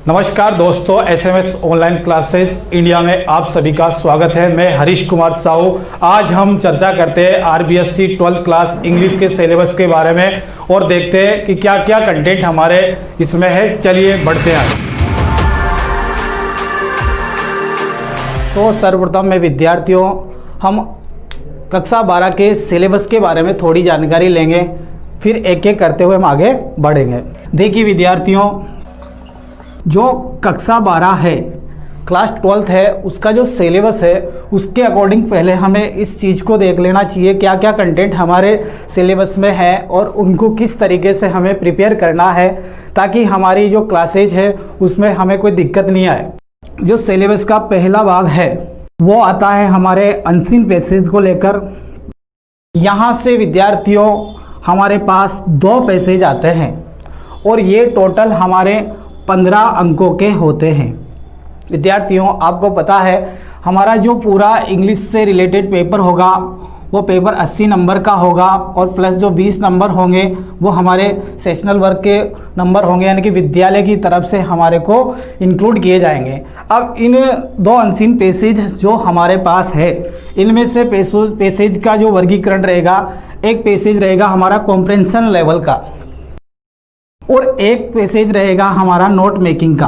नमस्कार दोस्तों, SMS online classes India में आप सभी का स्वागत है। मैं हरीश कुमार साहू। आज हम चर्चा करते हैं आरबीएससी 12th क्लास इंग्लिश के सिलेबस के बारे में और देखते हैं कि क्या क्या कंटेंट हमारे इसमें है। चलिए बढ़ते हैं। तो सर्वप्रथम में विद्यार्थियों, हम कक्षा 12 के सिलेबस के बारे में थोड़ी जानकारी लेंगे, फिर एक एक करते हुए हम आगे बढ़ेंगे। देखिए विद्यार्थियों, जो कक्षा 12 है, क्लास 12th है, उसका जो सिलेबस है उसके अकॉर्डिंग पहले हमें इस चीज़ को देख लेना चाहिए क्या क्या कंटेंट हमारे सिलेबस में है और उनको किस तरीके से हमें प्रिपेयर करना है, ताकि हमारी जो क्लासेज है उसमें हमें कोई दिक्कत नहीं आए। जो सिलेबस का पहला भाग है वो आता है हमारे अनसीन पैसेज को लेकर। यहाँ से विद्यार्थियों हमारे पास 2 पैसेज आते हैं और ये टोटल हमारे 15 अंकों के होते हैं। विद्यार्थियों, आपको पता है हमारा जो पूरा इंग्लिश से रिलेटेड पेपर होगा वो पेपर 80 नंबर का होगा और प्लस जो 20 नंबर होंगे वो हमारे सेशनल वर्क के नंबर होंगे, यानी कि विद्यालय की तरफ से हमारे को इंक्लूड किए जाएंगे। अब इन 2 अनसीन पैसेज जो हमारे पास है, इनमें से पैसेज का जो वर्गीकरण रहेगा, एक पैसेज रहेगा हमारा कॉम्प्रेंशन लेवल का और एक पैसेज रहेगा हमारा नोट मेकिंग का।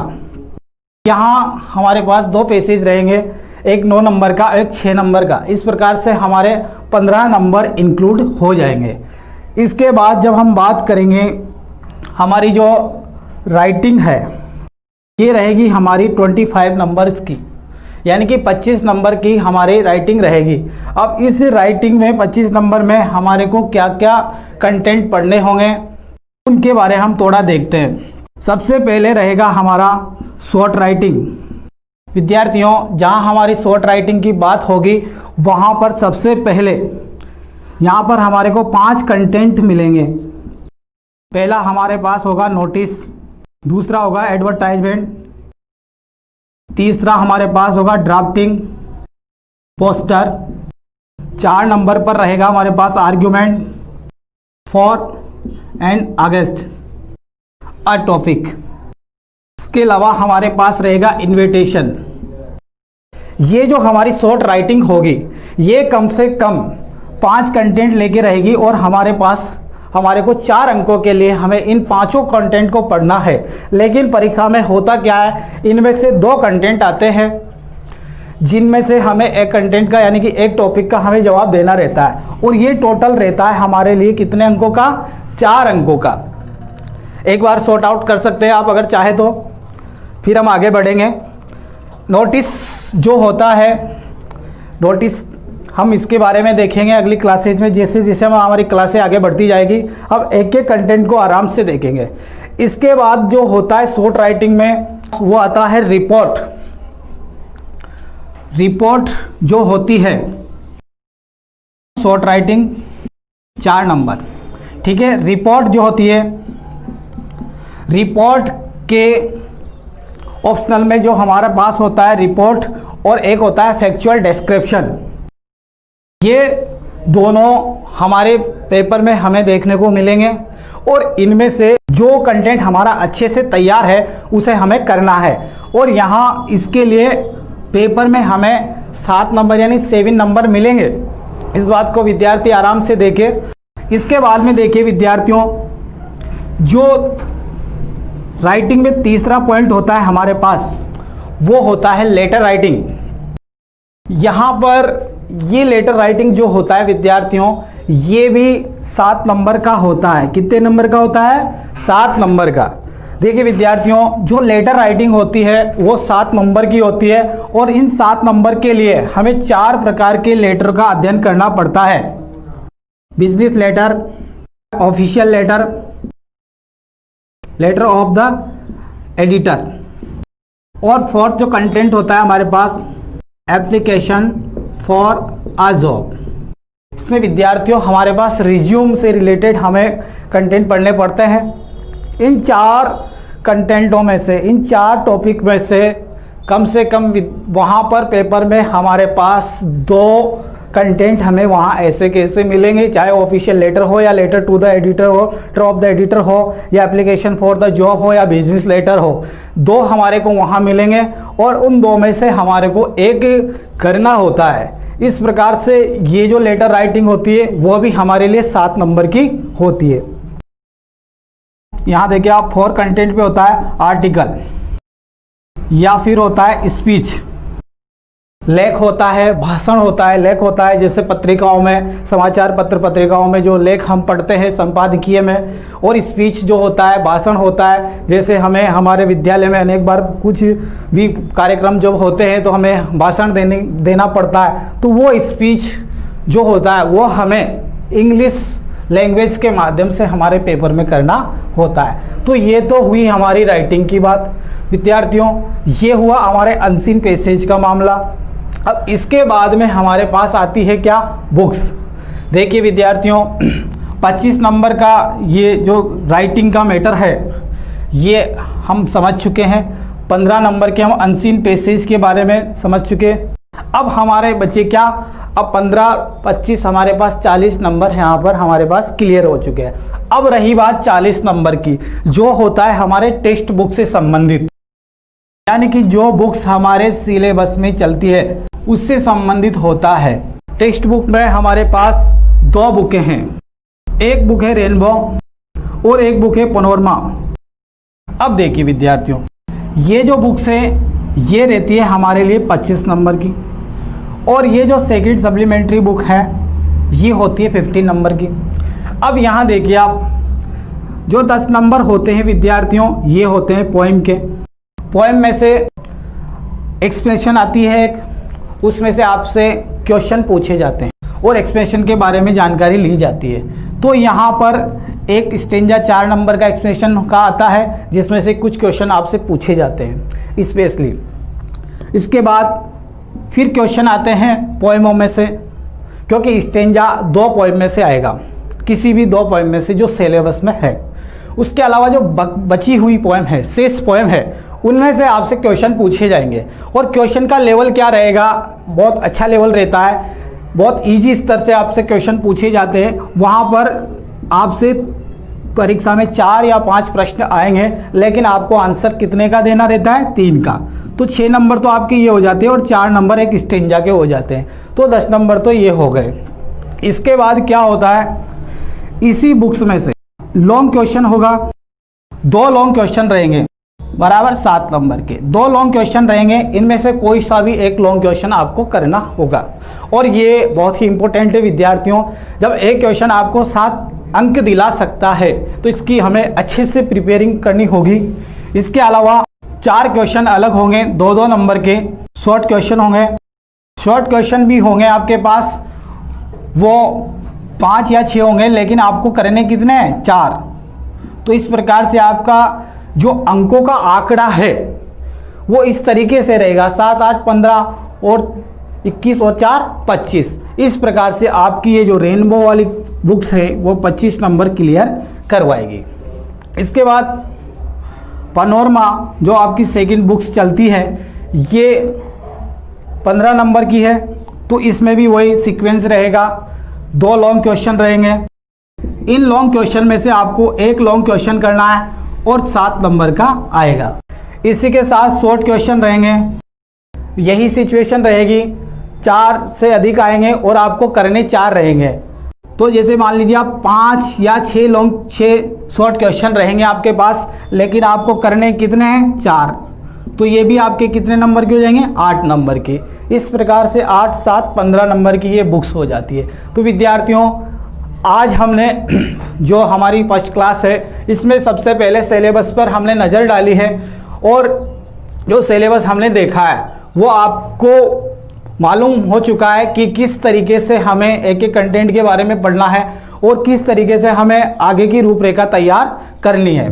यहाँ हमारे पास 2 पैसेज रहेंगे, एक 9 नंबर का, एक 6 नंबर का। इस प्रकार से हमारे 15 नंबर इंक्लूड हो जाएंगे। इसके बाद जब हम बात करेंगे हमारी जो राइटिंग है, ये रहेगी हमारी 25 नंबर्स की, यानी कि 25 नंबर की हमारी राइटिंग रहेगी। अब इस राइटिंग में 25 नंबर में हमारे को क्या क्या कंटेंट पढ़ने होंगे उनके बारे हम थोड़ा देखते हैं। सबसे पहले रहेगा हमारा शॉर्ट राइटिंग। विद्यार्थियों, जहां हमारी शॉर्ट राइटिंग की बात होगी वहां पर सबसे पहले यहां पर हमारे को 5 कंटेंट मिलेंगे। पहला हमारे पास होगा नोटिस, दूसरा होगा एडवर्टाइजमेंट, तीसरा हमारे पास होगा ड्राफ्टिंग, पोस्टर, 4 नंबर पर रहेगा हमारे पास argument, for and against a topic. इसके अलावा हमारे पास रहेगा इन्विटेशन। ये जो हमारी शॉर्ट राइटिंग होगी ये कम से कम 5 कंटेंट लेके रहेगी और हमारे को 4 अंकों के लिए हमें इन 5 कंटेंट को पढ़ना है। लेकिन परीक्षा में होता क्या है, इनमें से 2 कंटेंट आते हैं जिनमें से हमें एक कंटेंट का, यानी कि एक टॉपिक का हमें जवाब देना रहता है और ये टोटल रहता है हमारे लिए कितने अंकों का, 4 अंकों का। एक बार सॉर्ट आउट कर सकते हैं आप अगर चाहे तो, फिर हम आगे बढ़ेंगे। नोटिस जो होता है, नोटिस हम इसके बारे में देखेंगे अगली क्लासेज में, जैसे जैसे हम हमारी क्लासें आगे बढ़ती जाएगी। अब एक एक कंटेंट को आराम से देखेंगे। इसके बाद जो होता है शॉर्ट राइटिंग में वो आता है रिपोर्ट। रिपोर्ट जो होती है शॉर्ट राइटिंग 4 नंबर, ठीक है। रिपोर्ट जो होती है, रिपोर्ट के ऑप्शनल में जो हमारे पास होता है रिपोर्ट और एक होता है फैक्चुअल डिस्क्रिप्शन। ये दोनों हमारे पेपर में हमें देखने को मिलेंगे और इनमें से जो कंटेंट हमारा अच्छे से तैयार है उसे हमें करना है। और यहाँ इसके लिए पेपर में हमें 7 नंबर यानी 7 नंबर मिलेंगे। इस बात को विद्यार्थी आराम से देखें। इसके बाद में देखिए विद्यार्थियों, जो राइटिंग में तीसरा पॉइंट होता है हमारे पास वो होता है लेटर राइटिंग। यहाँ पर ये लेटर राइटिंग जो होता है विद्यार्थियों, ये भी 7 नंबर का होता है। कितने नंबर का होता है? 7 नंबर का। देखिए विद्यार्थियों, जो लेटर राइटिंग होती है वो 7 नंबर की होती है और इन 7 नंबर के लिए हमें 4 प्रकार के लेटर का अध्ययन करना पड़ता है। Business letter, official letter, letter of the editor और फोर्थ जो कंटेंट होता है हमारे पास एप्लीकेशन फॉर अ जॉब। इसमें विद्यार्थियों हमारे पास रिज्यूम से रिलेटेड हमें कंटेंट पढ़ने पड़ते हैं। इन 4 कंटेंटों में से, इन 4 टॉपिक में से कम वहाँ पर पेपर में हमारे पास 2 कंटेंट हमें वहाँ ऐसे कैसे मिलेंगे, चाहे ऑफिशियल लेटर हो या लेटर टू द एडिटर हो, ड्रॉप द एडिटर हो या एप्लीकेशन फॉर द जॉब हो या बिजनेस लेटर हो, 2 हमारे को वहाँ मिलेंगे और उन 2 में से हमारे को एक करना होता है। इस प्रकार से ये जो लेटर राइटिंग होती है वो भी हमारे लिए 7 नंबर की होती है। यहाँ देखिए आप 4 कंटेंट पे होता है आर्टिकल या फिर होता है स्पीच, लेख होता है, भाषण होता है, लेख होता है जैसे पत्रिकाओं में, समाचार पत्र पत्रिकाओं में जो लेख हम पढ़ते हैं संपादकीय में, और स्पीच जो होता है, भाषण होता है जैसे हमें हमारे विद्यालय में अनेक बार कुछ भी कार्यक्रम जब होते हैं तो हमें भाषण देना पड़ता है, तो वो स्पीच जो होता है वो हमें इंग्लिश लैंग्वेज के माध्यम से हमारे पेपर में करना होता है। तो ये तो हुई हमारी राइटिंग की बात विद्यार्थियों, ये हुआ हमारे अनसीन पैसेज का मामला। अब इसके बाद में हमारे पास आती है क्या, बुक्स। देखिए विद्यार्थियों 25 नंबर का ये जो राइटिंग का मैटर है ये हम समझ चुके हैं, 15 नंबर के हम अनसीन पैसेज के बारे में समझ चुके। अब हमारे बच्चे क्या, अब 15, 25 हमारे पास 40 नंबर यहाँ पर हमारे पास क्लियर हो चुके हैं। अब रही बात 40 नंबर की, जो होता है हमारे टेक्स्ट बुक से संबंधित, यानी कि जो बुक्स हमारे सिलेबस में चलती है उससे संबंधित होता है। टेक्स्ट बुक में हमारे पास 2 बुकें हैं, एक बुक है रेनबो और एक बुक है पैनोरमा। अब देखिए विद्यार्थियों ये जो बुक्स है ये रहती है हमारे लिए 25 नंबर की, और ये जो सेकंड सप्लीमेंट्री बुक है ये होती है 15 नंबर की। अब यहाँ देखिए आप जो 10 नंबर होते हैं विद्यार्थियों ये होते हैं पोएम के। पोएम में से एक्सप्रेशन आती है एक, उसमें से आपसे क्वेश्चन पूछे जाते हैं और एक्सप्रेशन के बारे में जानकारी ली जाती है। तो यहाँ पर एक स्टेंजा 4 नंबर का एक्सप्रेशन का आता है जिसमें से कुछ क्वेश्चन आपसे पूछे जाते हैं स्पेशली। इसके बाद फिर क्वेश्चन आते हैं पोएमों में से, क्योंकि स्टेंजा 2 पोएम में से आएगा, किसी भी 2 पोएम में से जो सिलेबस में है। उसके अलावा जो बची हुई पोएम है, शेष पोएम है, उनमें से आपसे क्वेश्चन पूछे जाएंगे। और क्वेश्चन का लेवल क्या रहेगा, बहुत अच्छा लेवल रहता है, बहुत इजी स्तर से आपसे क्वेश्चन पूछे जाते हैं। वहाँ पर आपसे परीक्षा में 4 या 5 प्रश्न आएंगे, लेकिन आपको आंसर कितने का देना रहता है, 3 का। तो 6 नंबर तो आपके ये हो जाते हैं और 4 नंबर एक स्टेंजा के हो जाते हैं, तो 10 नंबर तो ये हो गए। इसके बाद क्या होता है, इसी बुक्स में से लॉन्ग क्वेश्चन होगा, 2 लॉन्ग क्वेश्चन रहेंगे बराबर 7 नंबर के, 2 लॉन्ग क्वेश्चन रहेंगे। इनमें से कोई सा भी एक लॉन्ग क्वेश्चन आपको करना होगा, और ये बहुत ही इंपॉर्टेंट है विद्यार्थियों। जब एक क्वेश्चन आपको 7 अंक दिला सकता है तो इसकी हमें अच्छे से प्रिपेयरिंग करनी होगी। इसके अलावा 4 क्वेश्चन अलग होंगे, 2-2 नंबर के शॉर्ट क्वेश्चन होंगे। शॉर्ट क्वेश्चन भी होंगे आपके पास, वो 5 या 6 होंगे, लेकिन आपको करने कितने हैं, 4। तो इस प्रकार से आपका जो अंकों का आंकड़ा है वो इस तरीके से रहेगा, 7, 8, 15 और 21 और 4, 25। इस प्रकार से आपकी ये जो रेनबो वाली बुक्स है वो 25 नंबर क्लियर करवाएगी। इसके बाद पैनोरमा जो आपकी सेकंड बुक्स चलती है ये 15 नंबर की है, तो इसमें भी वही सीक्वेंस रहेगा, 2 लॉन्ग क्वेश्चन रहेंगे। इन लॉन्ग क्वेश्चन में से आपको एक लॉन्ग क्वेश्चन करना है और 7 नंबर का आएगा। इसी के साथ शॉर्ट क्वेश्चन रहेंगे, यही सिचुएशन रहेगी, 4 से अधिक आएंगे और आपको करने 4 रहेंगे। तो जैसे मान लीजिए आप 5 या 6 शॉर्ट क्वेश्चन रहेंगे आपके पास, लेकिन आपको करने कितने हैं, 4। तो ये भी आपके कितने नंबर के हो जाएंगे, 8 नंबर के। इस प्रकार से 8, 7, 15 नंबर की ये बुक्स हो जाती है। तो विद्यार्थियों आज हमने जो हमारी फर्स्ट क्लास है इसमें सबसे पहले सिलेबस पर हमने नज़र डाली है, और जो सिलेबस हमने देखा है वो आपको मालूम हो चुका है कि किस तरीके से हमें एक एक कंटेंट के बारे में पढ़ना है और किस तरीके से हमें आगे की रूपरेखा तैयार करनी है।